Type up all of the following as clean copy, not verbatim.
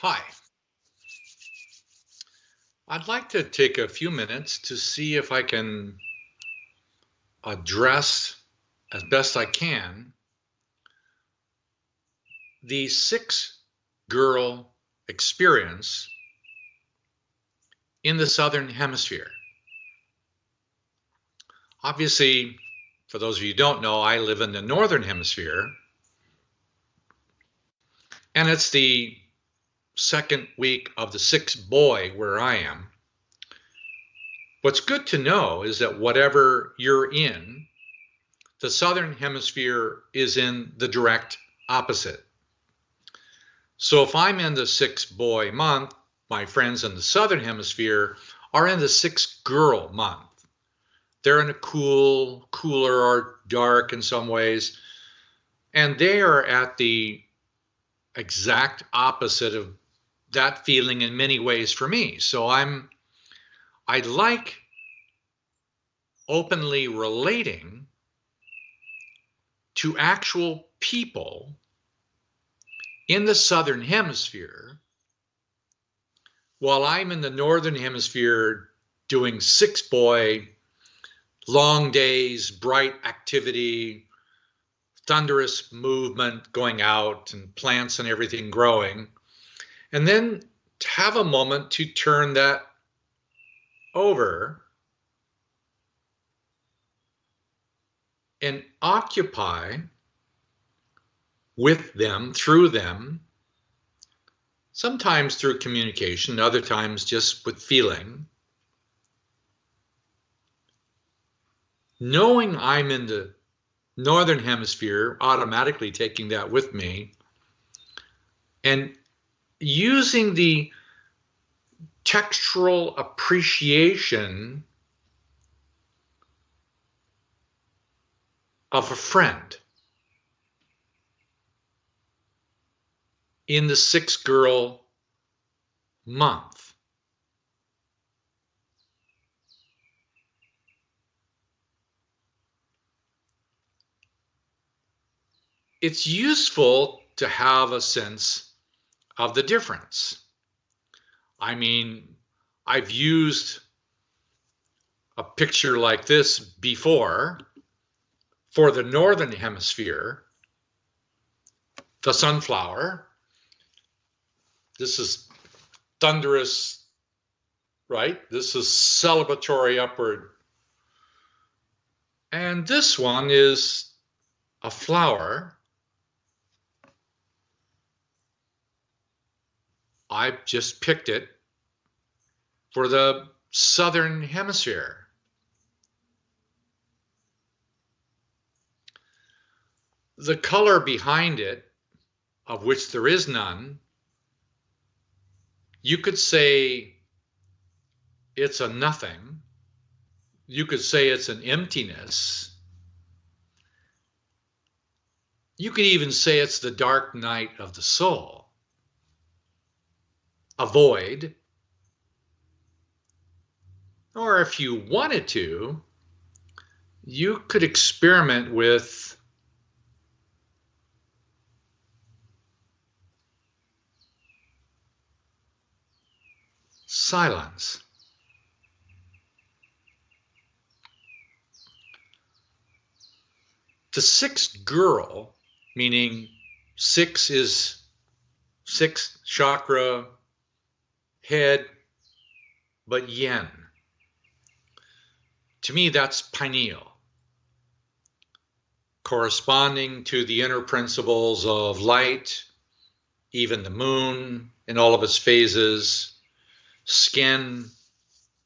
Hi, I'd like to take a few minutes to see if I can address as best I can the six girl experience in the Southern Hemisphere. Obviously, for those of you who don't know, I live in the Northern Hemisphere, and it's the second week of the sixth boy where I am. What's good to know is that whatever you're in, the Southern Hemisphere is in the direct opposite. So if I'm in the sixth boy month, my friends in the Southern Hemisphere are in the sixth girl month. They're in a cooler or dark in some ways, and they are at the exact opposite of that feeling in many ways for me. So I like openly relating to actual people in the Southern Hemisphere while I'm in the Northern Hemisphere doing six boy, long days, bright activity, thunderous movement going out and plants and everything growing. And then to have a moment to turn that over and occupy with them, through them, sometimes through communication, other times just with feeling. Knowing I'm in the Northern Hemisphere, automatically taking that with me, and using the textural appreciation of a friend in the six girl month. It's useful to have a sense of the difference. I mean, I've used a picture like this before for the Northern Hemisphere, the sunflower. This is thunderous, right? This is celebratory upward. And this one is a flower. I've just picked it for the Southern Hemisphere. The color behind it, of which there is none, you could say it's a nothing. You could say it's an emptiness. You could even say it's the dark night of the soul, a void. Or if you wanted to, you could experiment with silence. The sixth girl, meaning six is sixth chakra, head, but yin. To me, that's pineal, corresponding to the inner principles of light, even the moon in all of its phases, skin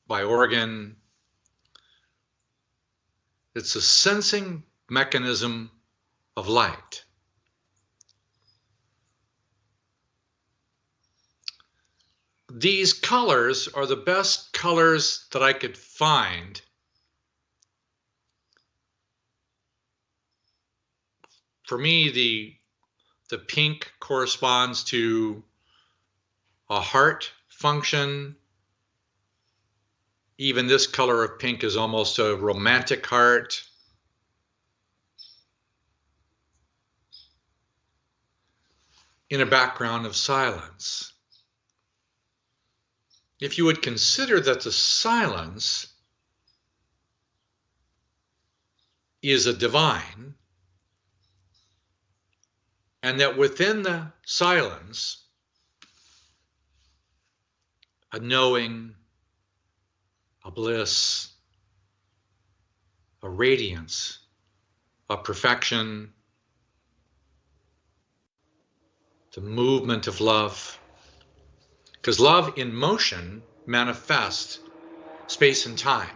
by organ. It's a sensing mechanism of light. These colors are the best colors that I could find for me. The pink corresponds to a heart function. Even this color of pink is almost a romantic heart. In a background of silence. if you would consider that the silence is a divine, and that within the silence, a knowing, a bliss, a radiance, a perfection, the movement of love. Because love in motion manifests space and time.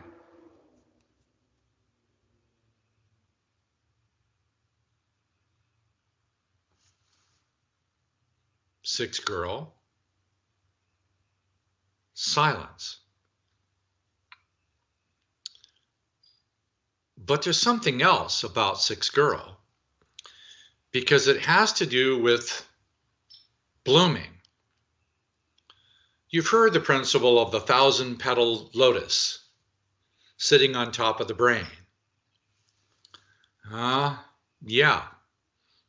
Sixth girl, silence. But there's something else about sixth girl, because it has to do with blooming. You've heard the principle of the 1,000-petaled lotus sitting on top of the brain. Yeah,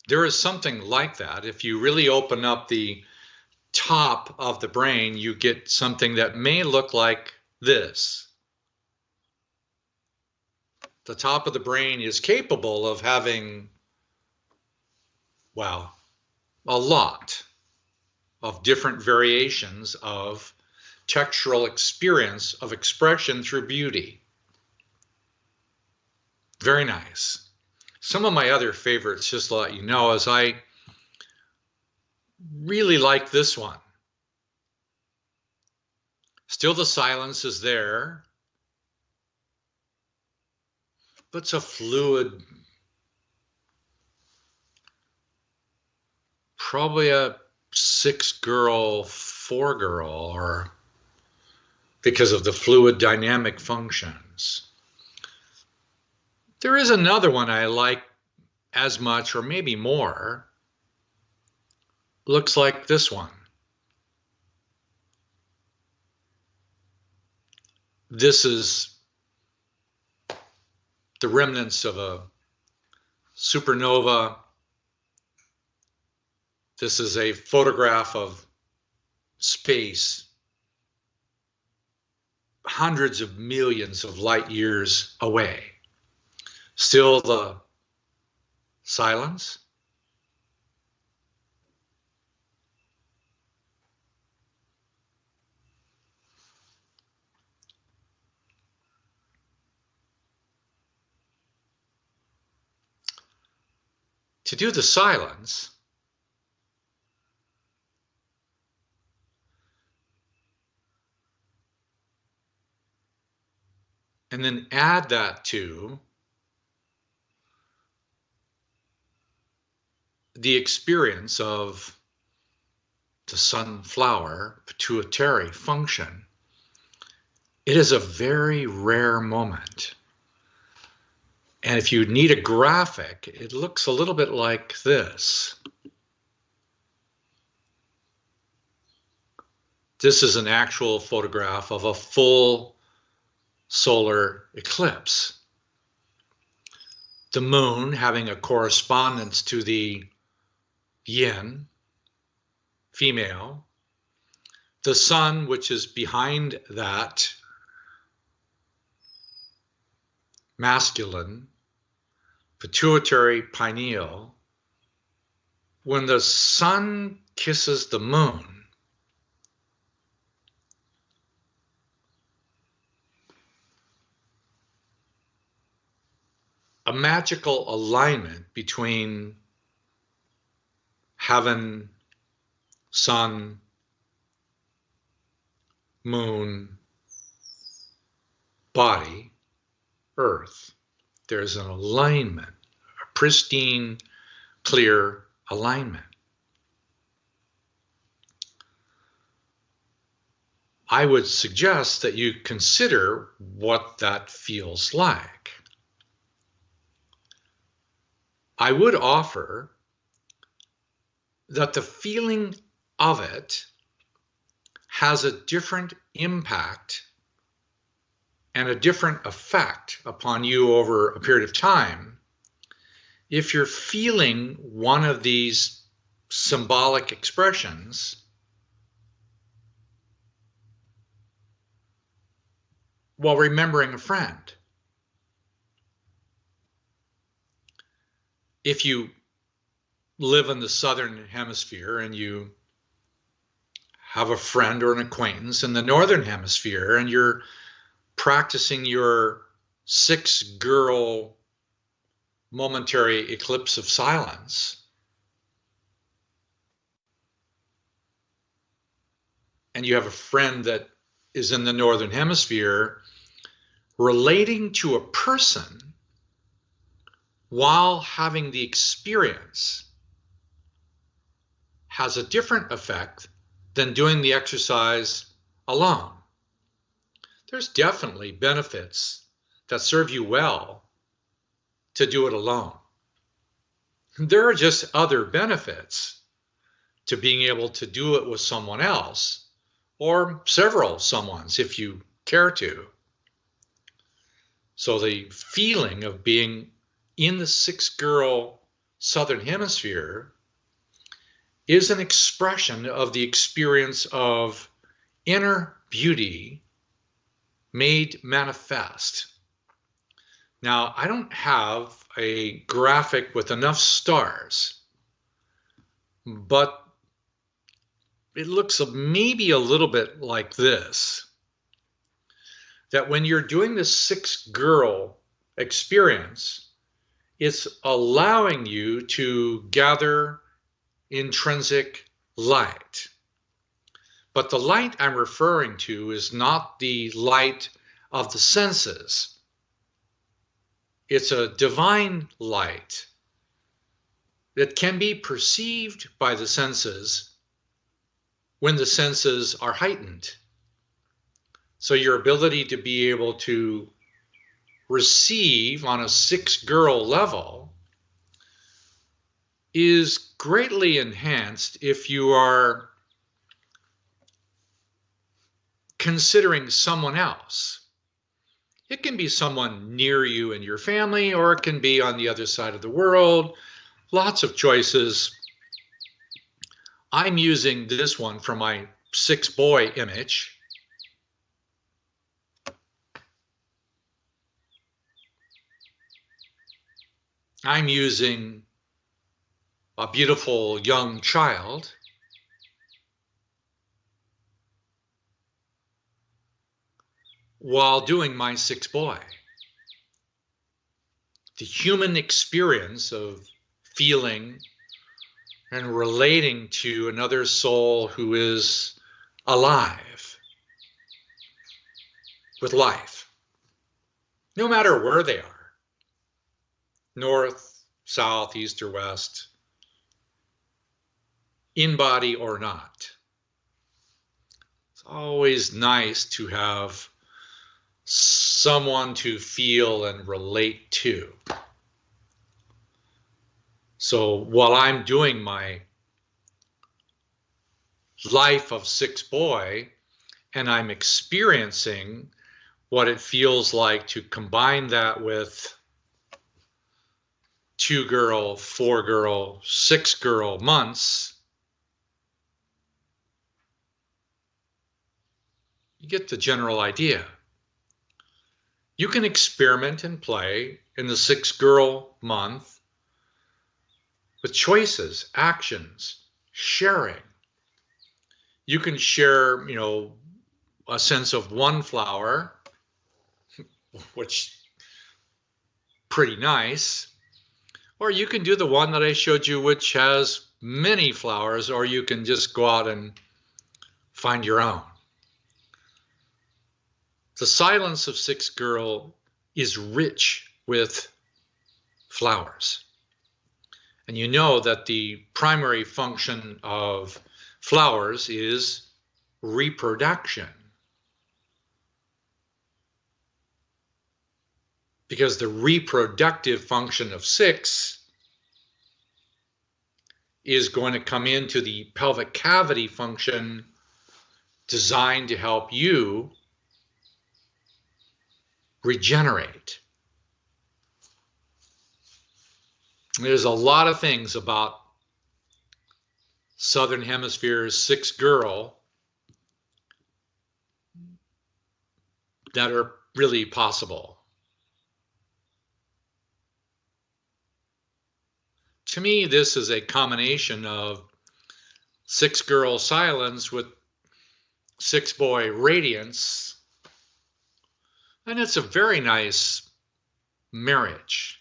there is something like that. If you really open up the top of the brain, you get something that may look like this. The top of the brain is capable of having, well, a lot of different variations of textural experience of expression through beauty. Very nice. Some of my other favorites, just to let you know, is I really like this one. Still the silence is there, but it's a fluid, probably a 6-girl, 4-girl, or because of the fluid dynamic functions. There is another one I like as much or maybe more. Looks like this one. This is the remnants of a supernova. This is a photograph of space hundreds of millions of light years away. Still the silence. To do the silence, and then add that to the experience of the sunflower pituitary function. It is a very rare moment. And if you need a graphic, it looks a little bit like this. This is an actual photograph of a full solar eclipse. The moon having a correspondence to the yin, female. The sun, which is behind that, masculine, pituitary pineal. When the sun kisses the moon, a magical alignment between heaven, sun, moon, body, earth. There's an alignment, a pristine, clear alignment. I would suggest that you consider what that feels like. I would offer that the feeling of it has a different impact and a different effect upon you over a period of time if you're feeling one of these symbolic expressions while remembering a friend. If you live in the southern hemisphere and you have a friend or an acquaintance in the northern hemisphere and you're practicing your 6-girl momentary eclipse of silence, and you have a friend that is in the northern hemisphere, relating to a person while having the experience has a different effect than doing the exercise alone. There's definitely benefits that serve you well to do it alone. There are just other benefits to being able to do it with someone else, or several someones if you care to. So the feeling of being in the 6-girl southern hemisphere is an expression of the experience of inner beauty made manifest. Now, I don't have a graphic with enough stars, but it looks maybe a little bit like this. That when you're doing this 6-girl experience, it's allowing you to gather intrinsic light. But the light I'm referring to is not the light of the senses. It's a divine light that can be perceived by the senses when the senses are heightened. So your ability to be able to receive on a 6-girl level is greatly enhanced if you are considering someone else. It can be someone near you in your family, or it can be on the other side of the world. Lots of choices. I'm using this one from my 6-boy image. I'm using a beautiful young child. While doing my 6-boy. The human experience of feeling and relating to another soul who is alive with life, no matter where they are, north, south, east, or west, in body or not. It's always nice to have someone to feel and relate to. So while I'm doing my life of 6-boy and I'm experiencing what it feels like to combine that with 2-girl, 4-girl, 6-girl months, you get the general idea. You can experiment and play in the 6-girl month with choices, actions, sharing. You can share, a sense of one flower, which pretty nice, or you can do the one that I showed you, which has many flowers, or you can just go out and find your own. The silence of 6-girl is rich with flowers. And you know that the primary function of flowers is reproduction. Because the reproductive function of 6 is going to come into the pelvic cavity function designed to help you regenerate. There's a lot of things about Southern Hemisphere's 6-girl that are really possible. To me, this is a combination of 6-girl silence with 6-boy radiance, and it's a very nice marriage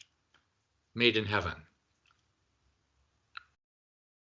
made in heaven.